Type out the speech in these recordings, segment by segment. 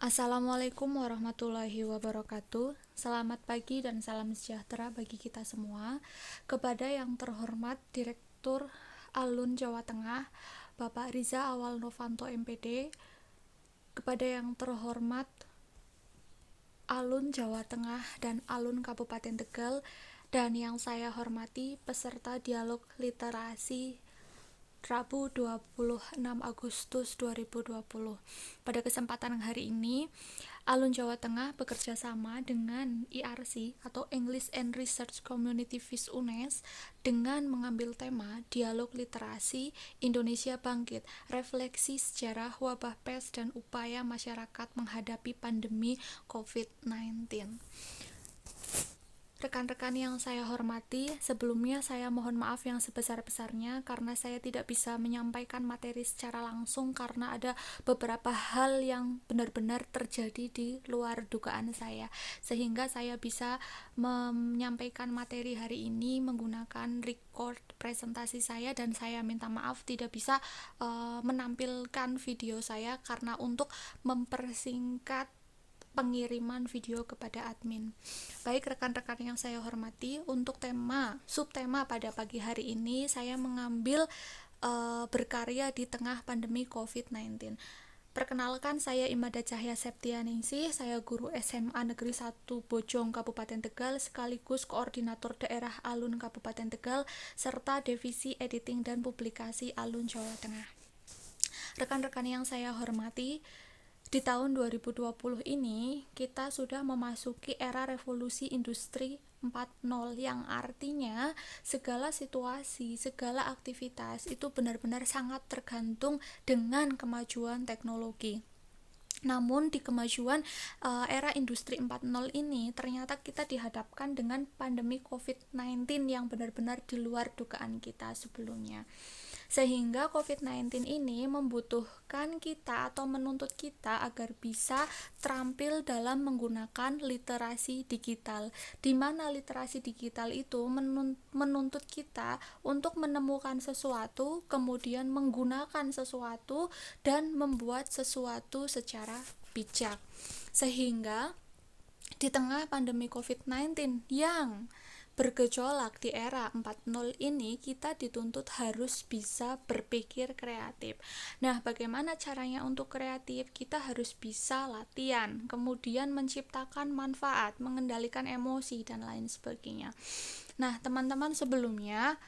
Assalamualaikum warahmatullahi wabarakatuh. Selamat pagi dan salam sejahtera bagi kita semua. Kepada yang terhormat Direktur Alun Jawa Tengah, Bapak Riza Awal Novanto MPD, kepada yang terhormat Alun Jawa Tengah dan Alun Kabupaten Tegal, dan yang saya hormati peserta dialog literasi Rabu 26 Agustus 2020. Pada kesempatan hari ini, Alun Jawa Tengah bekerja sama dengan IRC atau English and Research Community Vis UNES dengan mengambil tema Dialog Literasi Indonesia Bangkit, Refleksi Sejarah Wabah Pes dan Upaya Masyarakat Menghadapi Pandemi COVID-19. Rekan-rekan yang saya hormati, sebelumnya saya mohon maaf yang sebesar-besarnya karena saya tidak bisa menyampaikan materi secara langsung karena ada beberapa hal yang benar-benar terjadi di luar dugaan saya, sehingga saya bisa menyampaikan materi hari ini menggunakan record presentasi saya, dan saya minta maaf tidak bisa menampilkan video saya karena untuk mempersingkat pengiriman video kepada admin. Baik rekan-rekan yang saya hormati, untuk subtema pada pagi hari ini saya mengambil berkarya di tengah pandemi COVID-19. Perkenalkan, saya Imada Cahya Septianingsih, saya guru SMA Negeri 1 Bojong Kabupaten Tegal sekaligus koordinator daerah Alun Kabupaten Tegal serta divisi editing dan publikasi Alun Jawa Tengah. Rekan-rekan yang saya hormati, di tahun 2020 ini kita sudah memasuki era revolusi industri 4.0 yang artinya segala situasi, segala aktivitas itu benar-benar sangat tergantung dengan kemajuan teknologi. Namun di kemajuan era industri 4.0 ini ternyata kita dihadapkan dengan pandemi COVID-19 yang benar-benar di luar dugaan kita sebelumnya. Sehingga COVID-19 ini membutuhkan kita atau menuntut kita agar bisa terampil dalam menggunakan literasi digital, di mana literasi digital itu menuntut kita untuk menemukan sesuatu, kemudian menggunakan sesuatu, dan membuat sesuatu secara bijak. Sehingga di tengah pandemi COVID-19 yang bergejolak di era 4.0 ini, kita dituntut harus bisa berpikir kreatif. Nah, bagaimana caranya untuk kreatif? Kita harus bisa latihan, kemudian menciptakan manfaat, mengendalikan emosi, dan lain sebagainya. Nah, teman-teman, sebelumnya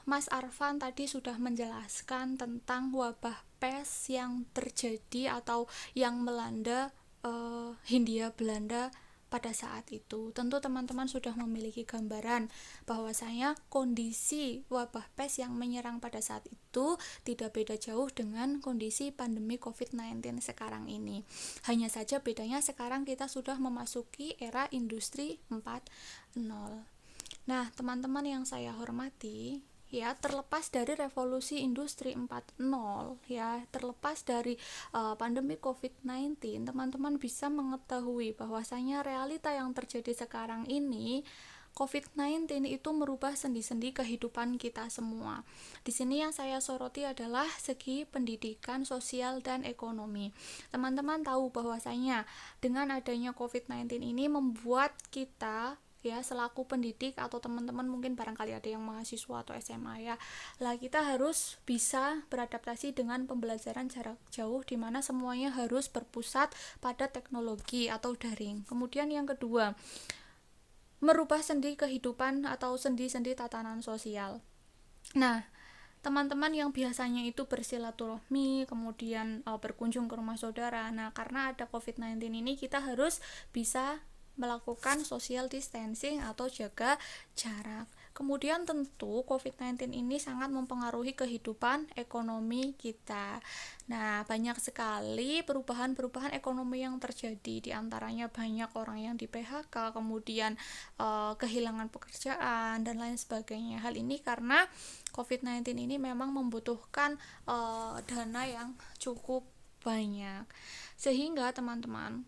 Mas Arfan tadi sudah menjelaskan tentang wabah pes yang terjadi atau yang melanda Hindia Belanda pada saat itu. Tentu teman-teman sudah memiliki gambaran bahwasanya kondisi wabah pes yang menyerang pada saat itu tidak beda jauh dengan kondisi pandemi COVID-19 sekarang ini. Hanya saja bedanya sekarang kita sudah memasuki era industri 4.0. Nah, teman-teman yang saya hormati, ya, terlepas dari revolusi industri 4.0, ya, terlepas dari pandemi COVID-19, teman-teman bisa mengetahui bahwasanya realita yang terjadi sekarang ini, COVID-19 itu merubah sendi-sendi kehidupan kita semua. Di sini yang saya soroti adalah segi pendidikan, sosial, dan ekonomi. Teman-teman tahu bahwasanya dengan adanya COVID-19 ini membuat kita, ya, selaku pendidik atau teman-teman mungkin barangkali ada yang mahasiswa atau SMA, ya lah, kita harus bisa beradaptasi dengan pembelajaran jarak jauh di mana semuanya harus berpusat pada teknologi atau daring. Kemudian yang kedua, merubah sendi kehidupan atau sendi-sendi tatanan sosial. Nah, teman-teman yang biasanya itu bersilaturahmi, kemudian berkunjung ke rumah saudara, nah karena ada COVID-19 ini kita harus bisa melakukan social distancing atau jaga jarak. Kemudian tentu COVID-19 ini sangat mempengaruhi kehidupan ekonomi kita. Nah, banyak sekali perubahan-perubahan ekonomi yang terjadi, di antaranya banyak orang yang di PHK, kemudian kehilangan pekerjaan, dan lain sebagainya. Hal ini karena COVID-19 ini memang membutuhkan dana yang cukup banyak. Sehingga teman-teman,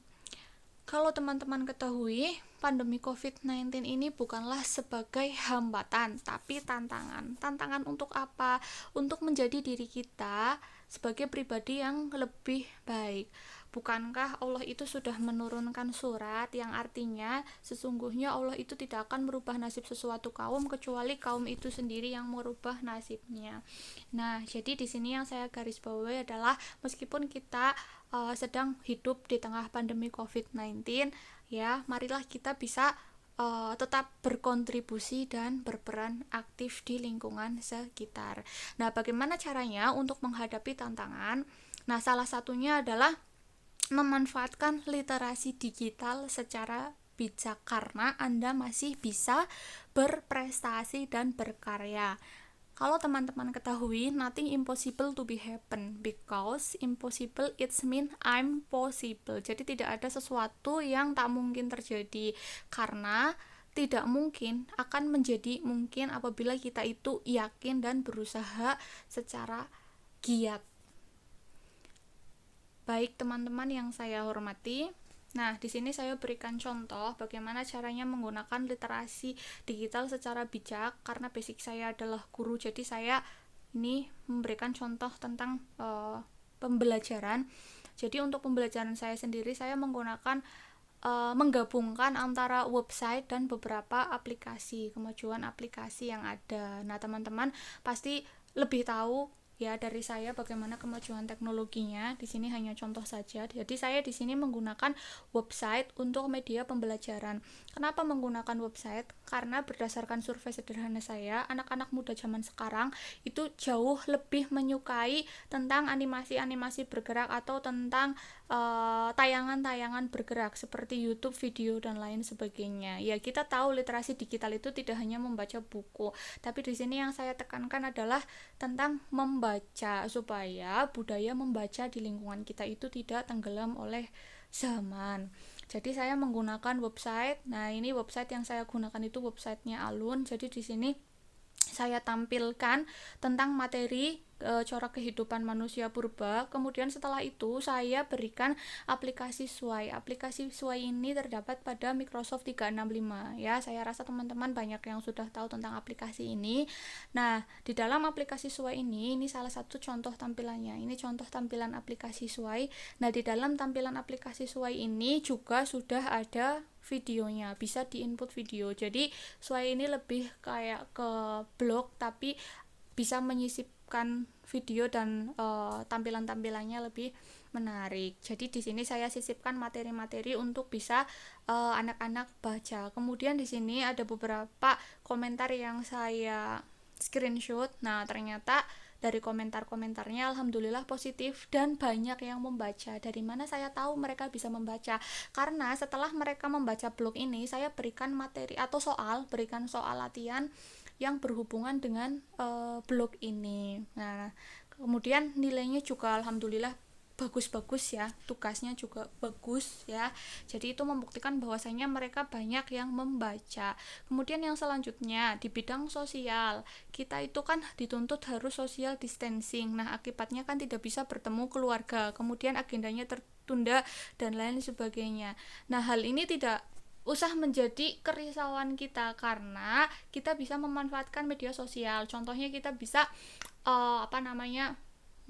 kalau teman-teman ketahui, pandemi COVID-19 ini bukanlah sebagai hambatan, tapi tantangan. Tantangan untuk apa? Untuk menjadi diri kita sebagai pribadi yang lebih baik. Bukankah Allah itu sudah menurunkan surat yang artinya sesungguhnya Allah itu tidak akan merubah nasib sesuatu kaum kecuali kaum itu sendiri yang merubah nasibnya. Nah, jadi di sini yang saya garis bawahi adalah meskipun kita sedang hidup di tengah pandemi COVID-19, ya, marilah kita bisa tetap berkontribusi dan berperan aktif di lingkungan sekitar. Nah, bagaimana caranya untuk menghadapi tantangan? Nah, salah satunya adalah memanfaatkan literasi digital secara bijak karena Anda masih bisa berprestasi dan berkarya. Kalau teman-teman ketahui, nothing impossible to be happen because impossible it's mean I'm possible. Jadi tidak ada sesuatu yang tak mungkin terjadi karena tidak mungkin akan menjadi mungkin apabila kita itu yakin dan berusaha secara giat. Baik teman-teman yang saya hormati, nah di sini saya berikan contoh bagaimana caranya menggunakan literasi digital secara bijak karena basic saya adalah guru, jadi saya ini memberikan contoh tentang pembelajaran. Jadi untuk pembelajaran saya sendiri saya menggunakan menggabungkan antara website dan beberapa aplikasi, kemajuan aplikasi yang ada. Nah teman-teman pasti lebih tahu ya dari saya bagaimana kemajuan teknologinya. Di sini hanya contoh saja. Jadi saya di sini menggunakan website untuk media pembelajaran. Kenapa menggunakan website? Karena berdasarkan survei sederhana saya, anak-anak muda zaman sekarang itu jauh lebih menyukai tentang animasi-animasi bergerak atau tentang tayangan-tayangan bergerak seperti YouTube, video dan lain sebagainya. Ya, kita tahu literasi digital itu tidak hanya membaca buku, tapi di sini yang saya tekankan adalah tentang membaca supaya budaya membaca di lingkungan kita itu tidak tenggelam oleh zaman. Jadi saya menggunakan website. Nah, ini website yang saya gunakan itu websitenya Alun. Jadi di sini saya tampilkan tentang materi corak kehidupan manusia purba. Kemudian setelah itu saya berikan aplikasi Sway. Aplikasi Sway ini terdapat pada Microsoft 365 ya. Saya rasa teman-teman banyak yang sudah tahu tentang aplikasi ini. Nah, di dalam aplikasi Sway ini salah satu contoh tampilannya. Ini contoh tampilan aplikasi Sway. Nah, di dalam tampilan aplikasi Sway ini juga sudah ada videonya, bisa diinput video. Jadi Sway ini lebih kayak ke blog tapi bisa menyisipkan video dan tampilan-tampilannya lebih menarik. Jadi di sini saya sisipkan materi-materi untuk bisa anak-anak baca. Kemudian di sini ada beberapa komentar yang saya screenshot. Nah, ternyata dari komentar-komentarnya alhamdulillah positif dan banyak yang membaca. Dari mana saya tahu mereka bisa membaca? Karena setelah mereka membaca blog ini, saya berikan materi atau berikan soal latihan yang berhubungan dengan blog ini. Nah, kemudian nilainya juga alhamdulillah bagus-bagus ya, tugasnya juga bagus ya. Jadi itu membuktikan bahwasanya mereka banyak yang membaca. Kemudian yang selanjutnya di bidang sosial, kita itu kan dituntut harus social distancing. Nah, akibatnya kan tidak bisa bertemu keluarga. Kemudian agendanya tertunda dan lain sebagainya. Nah, hal ini tidak usah menjadi kerisauan kita karena kita bisa memanfaatkan media sosial. Contohnya kita bisa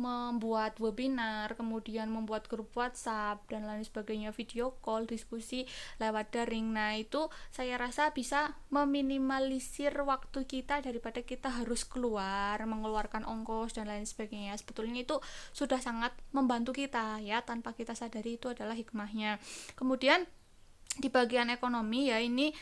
membuat webinar, kemudian membuat grup WhatsApp dan lain sebagainya, video call, diskusi lewat daring. Nah, itu saya rasa bisa meminimalisir waktu kita daripada kita harus keluar, mengeluarkan ongkos dan lain sebagainya. Sebetulnya itu sudah sangat membantu kita ya, tanpa kita sadari itu adalah hikmahnya. Kemudian di bagian ekonomi ya, ini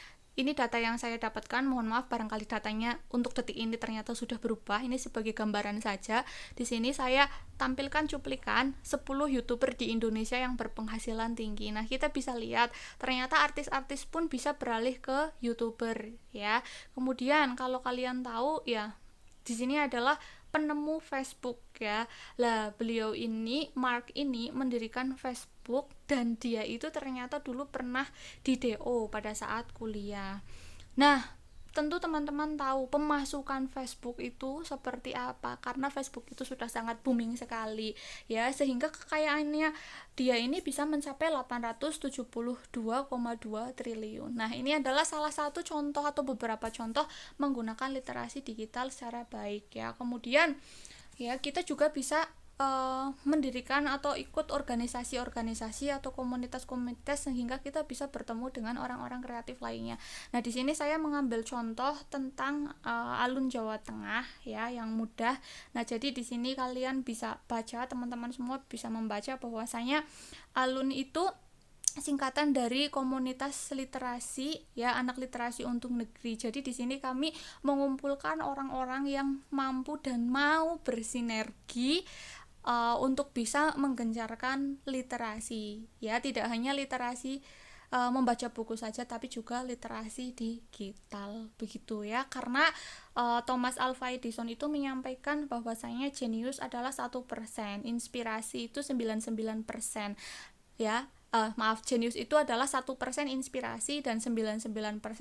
data yang saya dapatkan, mohon maaf barangkali datanya untuk detik ini ternyata sudah berubah. Ini sebagai gambaran saja. Di sini saya tampilkan cuplikan 10 YouTuber di Indonesia yang berpenghasilan tinggi. Nah, kita bisa lihat ternyata artis-artis pun bisa beralih ke YouTuber ya. Kemudian kalau kalian tahu ya, di sini adalah penemu Facebook ya. Lah, beliau ini, Mark ini mendirikan Facebook dan dia itu ternyata dulu pernah di DO pada saat kuliah. Nah, tentu teman-teman tahu pemasukan Facebook itu seperti apa karena Facebook itu sudah sangat booming sekali ya, sehingga kekayaannya dia ini bisa mencapai 872,2 triliun. Nah, ini adalah salah satu contoh atau beberapa contoh menggunakan literasi digital secara baik ya. Kemudian ya, kita juga bisa mendirikan atau ikut organisasi-organisasi atau komunitas-komunitas sehingga kita bisa bertemu dengan orang-orang kreatif lainnya. Nah, di sini saya mengambil contoh tentang alun Jawa Tengah ya, yang mudah. Nah, jadi di sini kalian bisa baca, teman-teman semua bisa membaca bahwasanya alun itu singkatan dari komunitas literasi ya, anak literasi untuk negeri. Jadi di sini kami mengumpulkan orang-orang yang mampu dan mau bersinergi untuk bisa menggencarkan literasi ya, tidak hanya literasi membaca buku saja, tapi juga literasi digital begitu ya. Karena Thomas Alva Edison itu menyampaikan bahwasanya jenius adalah 1%, inspirasi itu 99% ya. Jenius itu adalah 1% inspirasi dan 99%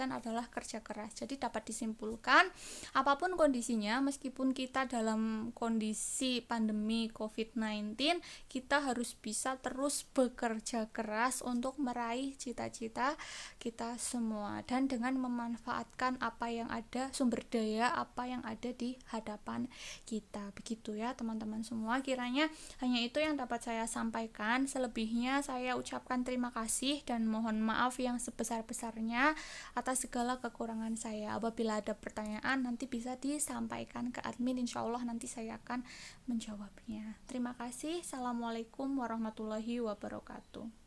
adalah kerja keras. Jadi dapat disimpulkan, apapun kondisinya, meskipun kita dalam kondisi pandemi COVID-19, kita harus bisa terus bekerja keras untuk meraih cita-cita kita semua, dan dengan memanfaatkan apa yang ada, sumber daya apa yang ada di hadapan kita. Begitu ya teman-teman semua, kiranya hanya itu yang dapat saya sampaikan. Selebihnya saya ucapkan terima kasih dan mohon maaf yang sebesar-besarnya atas segala kekurangan saya. Apabila ada pertanyaan nanti bisa disampaikan ke admin, insya Allah nanti saya akan menjawabnya. Terima kasih. Assalamualaikum warahmatullahi wabarakatuh.